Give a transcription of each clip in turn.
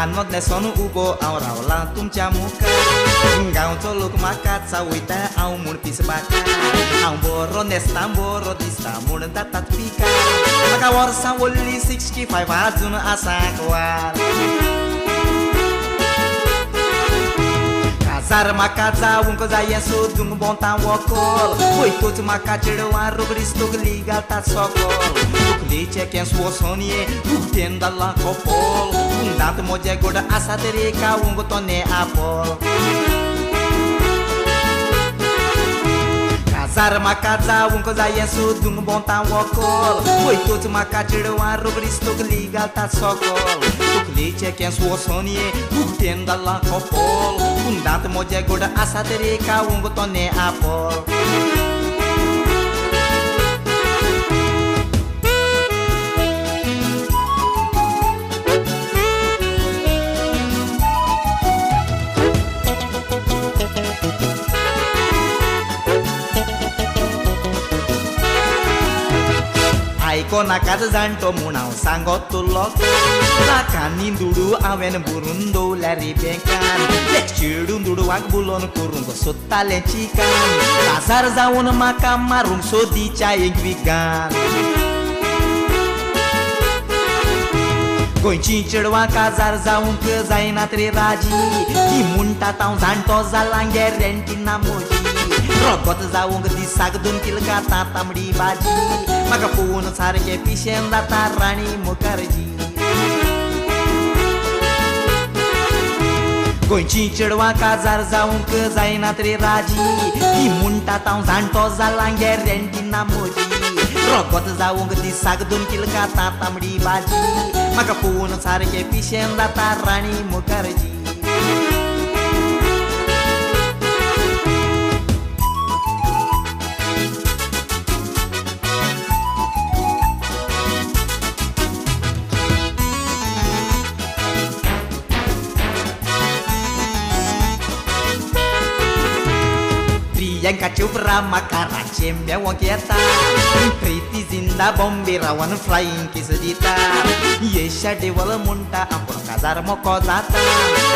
कानात नेसोन उबो हांव रावला तुमच्या मुखार गांवचो लोक म्हाका चावयता हांव म्हूण पिसबाका हांव बरो न्हेसता बरो दिसता म्हूण जातात पिकार म्हाका वर्सां व्हडली 65 अजून आसा आंकवार काजार म्हाका जावूंक जाय सोदूंक भोंवता वोकल पयतूच म्हाका चेडवां रोखडीच तकली घालतात सकल तकलेचें केंस वोसोन ये उठेन जालां कपोल दांत म्हजे गोड आसा तरी कावूंक तो ने आपल काजार म्हाका जावूंक जाय सोदूंक भोंवता वोकल पयतूच म्हाका चेडवां रोखडीच तकली घालतात सकल तकलेचें केंस वोसोन ये उठेन जालां कपोल दांत म्हजे गोड आसा तरी कावूंक तो ने आपल आयको नाकाच जाणटो म्हूण हांव सांगत लोक नाकांनी दुडू हांवें भरून दवरल्या रिबेकान चेडून दुडवाक बुलोन करूंक सोदतालें चिकान काजार जावन म्हाका मारूंक सोदीच्या एक विगान गोंयची चेडवां काजार जावंक जायनात रे राजी ती म्हणटात हांव जाणटो जालां गॅरेंटी ना म्हजी रगत जावंक दिसाक 2 किल खाता तांबडी भाजी म्हाका पळोवन सारकें पिशें जाता राणी मुखर्जी गोंयची चेडवां काजार जावंक जायनात रे राजी ती म्हणटात हांव जाणटो जालां गॅरेंटी ना म्हजी रगत जावंक दिसाक 2 किल खाता तांबडी भाजी म्हाका पळोवन सारकें पिशें जाता राणी Mukherjee Yang kacupra makarache mbewak yata Priti zinda bombe rawan flying kiss dita Yesha deval munta ampun kazar moko zata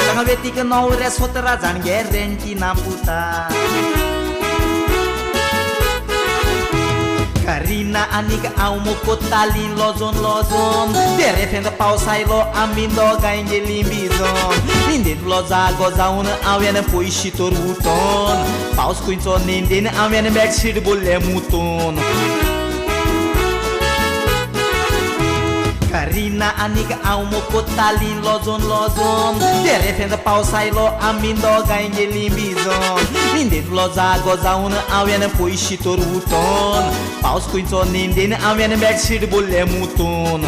Tanga vetik naure sotra zan guarantee na puta Karina anik au moko talin lozon Derefenda pausailo amindo gange limbizon Ninden loza gozaun awen poishitor uton Paus kuinso ninden awen backseat bolle muton Karina anik au moko talin lozon Derefenda pausailo amindo gange limbizon Ninden loza gozaun awen poishitor uton Paus kuinso ninden awen backseat bolle muton